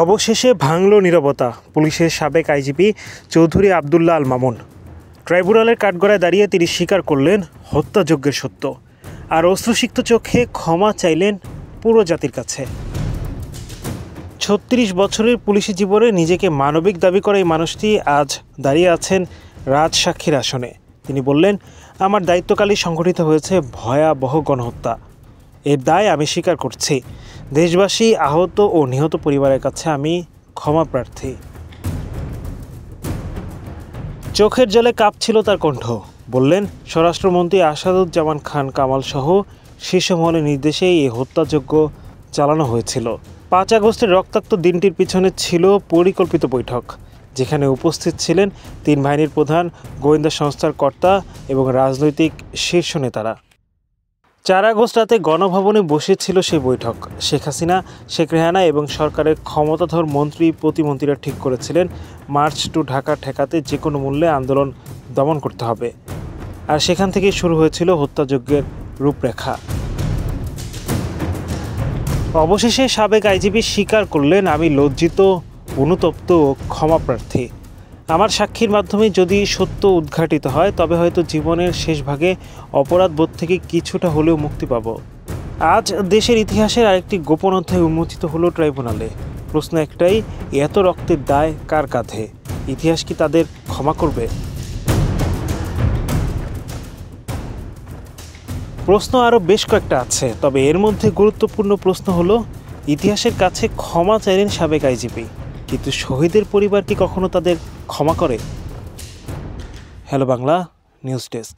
অবশেষে ভাঙল নীরবতা। পুলিশের সাবেক আইজিপি চৌধুরী আবদুল্লাহ আল মামুন ট্রাইব্যুনালের কাঠগড়ায় দাঁড়িয়ে তিনি স্বীকার করলেন হত্যাযজ্ঞের সত্য, আর অশ্রুসিক্ত চোখে ক্ষমা চাইলেন পুরো জাতির কাছে। ৩৬ বছরের পুলিশি জীবনে নিজেকে মানবিক দাবি করা এই মানুষটি আজ দাঁড়িয়ে আছেন রাজসাক্ষীর আসনে। তিনি বললেন, আমার দায়িত্বকালেই সংঘটিত হয়েছে ভয়াবহ গণহত্যা। এর দায় আমি স্বীকার করছি। দেশবাসী, আহত ও নিহত পরিবারের কাছে আমি ক্ষমা প্রার্থী। চোখের জলে কাঁপছিল তার কণ্ঠ। বললেন, স্বরাষ্ট্রমন্ত্রী আসাদুজ্জামান খান কামাল সহ শীর্ষ মহলের নির্দেশে এই হত্যাযজ্ঞ চালানো হয়েছিল। ৫ আগস্টের রক্তাক্ত দিনটির পিছনে ছিল পরিকল্পিত বৈঠক, যেখানে উপস্থিত ছিলেন ৩ বাহিনীর প্রধান, গোয়েন্দা সংস্থার কর্তা এবং রাজনৈতিক শীর্ষ নেতারা। ৪ আগস্ট রাতে গণভবনে বসেছিল সেই বৈঠক। শেখ হাসিনা, শেখ রেহানা এবং সরকারের ক্ষমতাধর মন্ত্রী প্রতিমন্ত্রীরা ঠিক করেছিলেন মার্চ টু ঢাকা ঠেকাতে যে কোনো মূল্যে আন্দোলন দমন করতে হবে। আর সেখান থেকেই শুরু হয়েছিল হত্যাযজ্ঞের রূপরেখা। অবশেষে সাবেক আইজিপি স্বীকার করলেন, আমি লজ্জিত, অনুতপ্ত ও ক্ষমাপ্রার্থী। আমার সাক্ষীর মাধ্যমে যদি সত্য উদ্ঘাটিত হয়, তবে হয়তো জীবনের শেষ ভাগে অপরাধবোধ থেকে কিছুটা হলেও মুক্তি পাব। আজ দেশের ইতিহাসের আরেকটি গোপন অধ্যায় উন্মোচিত হলো ট্রাইব্যুনালে। প্রশ্ন একটাই, এত রক্তের দায় কার কাঁধে? ইতিহাস কি তাদের ক্ষমা করবে? প্রশ্ন আরও বেশ কয়েকটা আছে, তবে এর মধ্যে গুরুত্বপূর্ণ প্রশ্ন হলো, ইতিহাসের কাছে ক্ষমা চাইলেন সাবেক আইজিপি, কিন্তু শহীদের পরিবার কি কখনো তাদের ক্ষমা করে? Hello Bangla news desk.